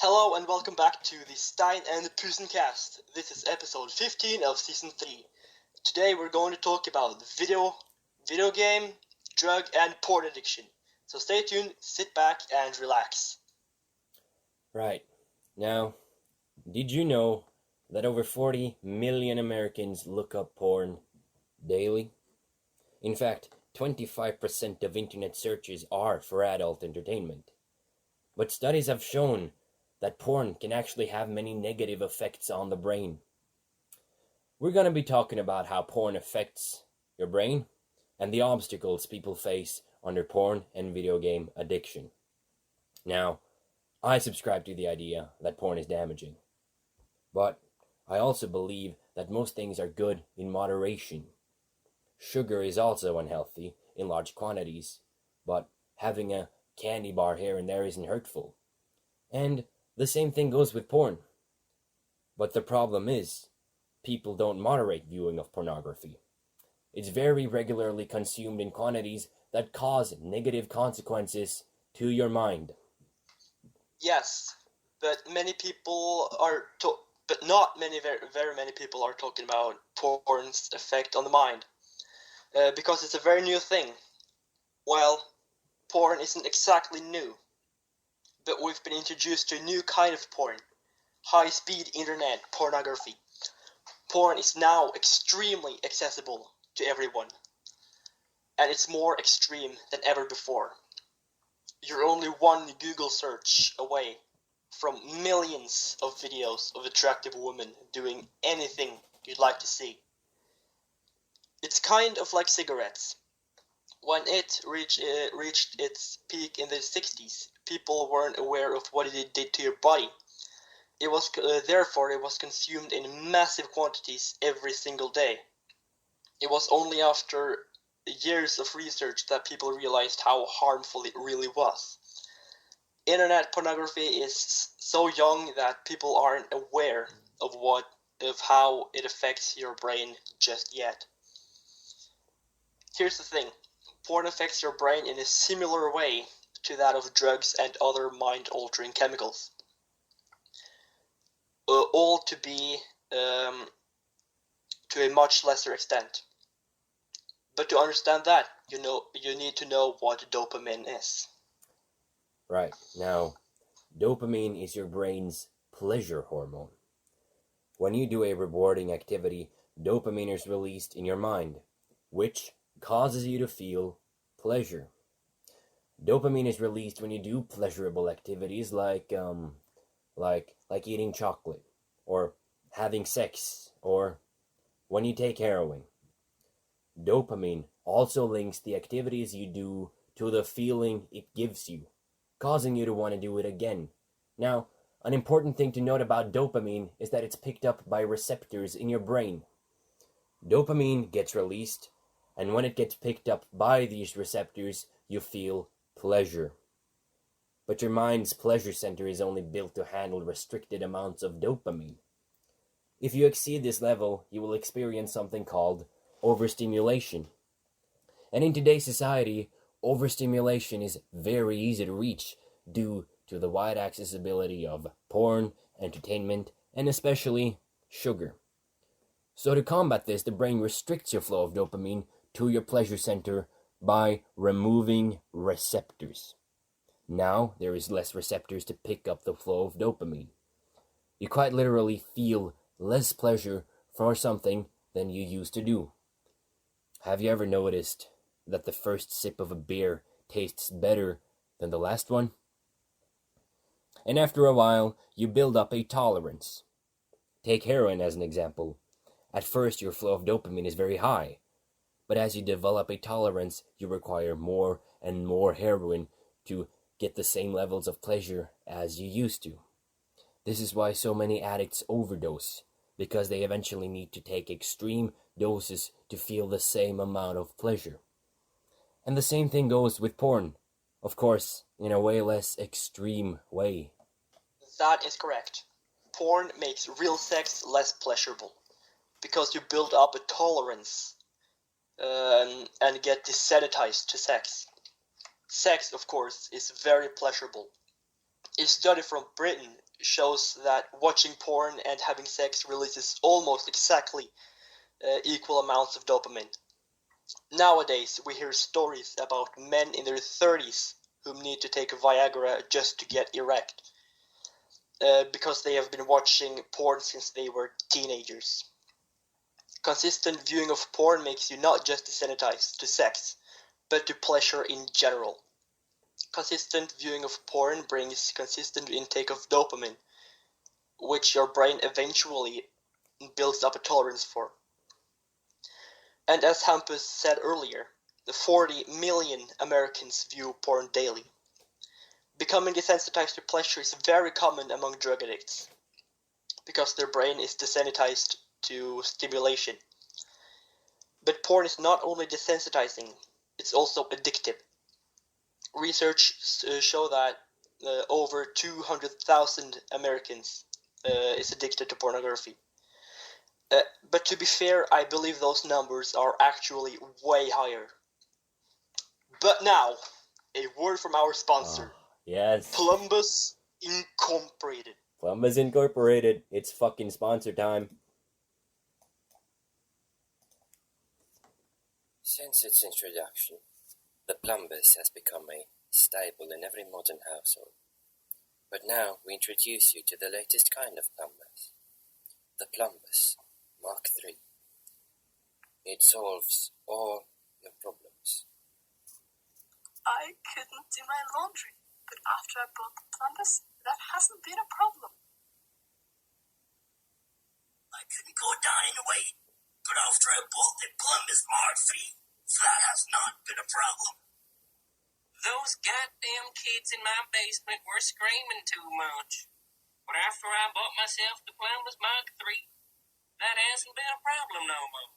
Hello and welcome back to the Stein&Pusen Cast. This is episode 15 of season 3. Today we're going to talk about video game, drug and porn addiction. So stay tuned, sit back and relax. Right. Now, did you know that over 40 million Americans look up porn daily? In fact, 25% of internet searches are for adult entertainment. But studies have shown that porn can actually have many negative effects on the brain. We're going to be talking about how porn affects your brain and the obstacles people face under porn and video game addiction. Now, I subscribe to the idea that porn is damaging. But I also believe that most things are good in moderation. Sugar is also unhealthy in large quantities, but having a candy bar here and there isn't hurtful. And the same thing goes with porn. But the problem is, people don't moderate viewing of pornography. It's very regularly consumed in quantities that cause negative consequences to your mind. Yes, but not very many people are talking about porn's effect on the mind. Because it's a very new thing. Well, porn isn't exactly new. But we've been introduced to a new kind of porn. High-speed internet pornography. Porn is now extremely accessible to everyone. And it's more extreme than ever before. You're only one Google search away from millions of videos of attractive women doing anything you'd like to see. It's kind of like cigarettes. When it reached its peak in the 60s, people weren't aware of what it did to your body. Therefore it was consumed in massive quantities every single day. It was only after years of research that people realized how harmful it really was. Internet pornography is so young that people aren't aware of how it affects your brain just yet. Here's the thing. Porn affects your brain in a similar way to that of drugs and other mind-altering chemicals. All to be to a much lesser extent. But to understand that, you need to know what dopamine is. Right. Now, dopamine is your brain's pleasure hormone. When you do a rewarding activity, dopamine is released in your mind, which causes you to feel pleasure. Dopamine is released when you do pleasurable activities like eating chocolate, or having sex, or when you take heroin. Dopamine also links the activities you do to the feeling it gives you, causing you to want to do it again. Now, an important thing to note about dopamine is that it's picked up by receptors in your brain. Dopamine gets released, and when it gets picked up by these receptors, you feel pleasure. But your mind's pleasure center is only built to handle restricted amounts of dopamine. If you exceed this level, you will experience something called overstimulation. And in today's society, overstimulation is very easy to reach due to the wide accessibility of porn, entertainment, and especially sugar. So to combat this, the brain restricts your flow of dopamine to your pleasure center by removing receptors. Now there is less receptors to pick up the flow of dopamine. You quite literally feel less pleasure for something than you used to do. Have you ever noticed that the first sip of a beer tastes better than the last one? And after a while, you build up a tolerance. Take heroin as an example. At first, your flow of dopamine is very high. But as you develop a tolerance, you require more and more heroin to get the same levels of pleasure as you used to. This is why so many addicts overdose, because they eventually need to take extreme doses to feel the same amount of pleasure. And the same thing goes with porn. Of course, in a way less extreme way. That is correct. Porn makes real sex less pleasurable, because you build up a tolerance and get desensitized to sex. Sex, of course, is very pleasurable. A study from Britain shows that watching porn and having sex releases almost exactly equal amounts of dopamine. Nowadays, we hear stories about men in their 30s who need to take Viagra just to get erect, because they have been watching porn since they were teenagers. Consistent viewing of porn makes you not just desensitized to sex, but to pleasure in general. Consistent viewing of porn brings consistent intake of dopamine, which your brain eventually builds up a tolerance for. And as Hampus said earlier, the 40 million Americans view porn daily. Becoming desensitized to pleasure is very common among drug addicts, because their brain is desensitized to stimulation. But porn is not only desensitizing, it's also addictive. Research show that over 200,000 Americans is addicted to pornography. But to be fair, I believe those numbers are actually way higher. But now, a word from our sponsor. Yes. Plumbus Incorporated. Plumbus Incorporated. It's fucking sponsor time. Since its introduction, the Plumbus has become a staple in every modern household. But now we introduce you to the latest kind of Plumbus, the Plumbus Mk. It solves all your problems. I couldn't do my laundry, but after I bought the Plumbus, that hasn't been a problem. I couldn't go down in weight, but after I bought the Plumbus Mk, that has not been a problem. Those goddamn kids in my basement were screaming too much. But after I bought myself the Plumbus Mk, that hasn't been a problem no more.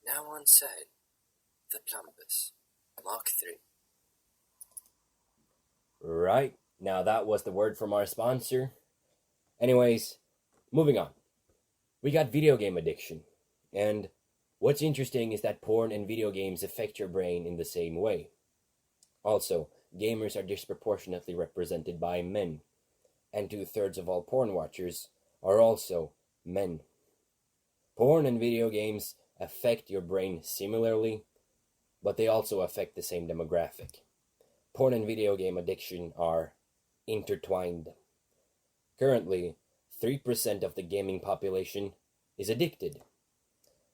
Now on sale, the Plumbus Mk. Right, now that was the word from our sponsor. Anyways, moving on. We got video game addiction. And what's interesting is that porn and video games affect your brain in the same way. Also, gamers are disproportionately represented by men. And 2/3 of all porn watchers are also men. Porn and video games affect your brain similarly, but they also affect the same demographic. Porn and video game addiction are intertwined. Currently, 3% of the gaming population is addicted.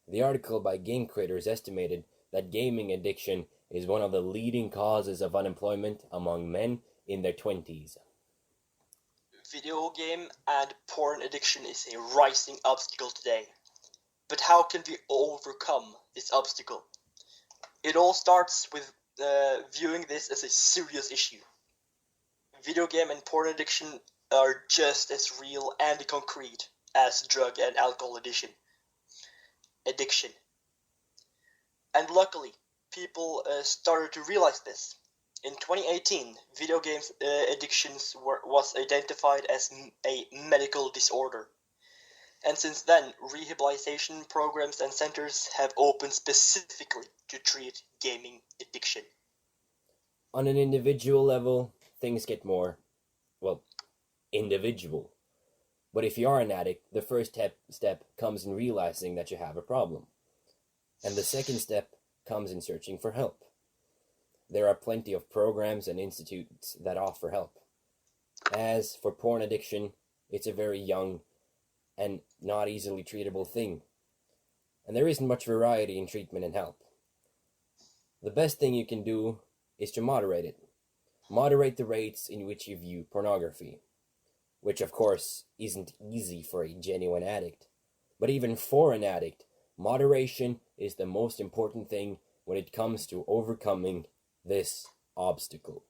The article by Game Creators estimated that gaming addiction is one of the leading causes of unemployment among men in their 20s. Video game and porn addiction is a rising obstacle today. But how can we overcome this obstacle? It all starts with viewing this as a serious issue. Video game and porn addiction are just as real and concrete as drug and alcohol addiction. And luckily, people started to realize this. In 2018, video games addictions was identified as a medical disorder. And since then, rehabilitation programs and centers have opened specifically to treat gaming addiction. On an individual level, things get more, individual. But if you are an addict, the first step comes in realizing that you have a problem. And the second step comes in searching for help. There are plenty of programs and institutes that offer help. As for porn addiction, it's a very young and not easily treatable thing. And there isn't much variety in treatment and help. The best thing you can do is to moderate it. Moderate the rates in which you view pornography. Which of course isn't easy for a genuine addict. But even for an addict, moderation is the most important thing when it comes to overcoming this obstacle.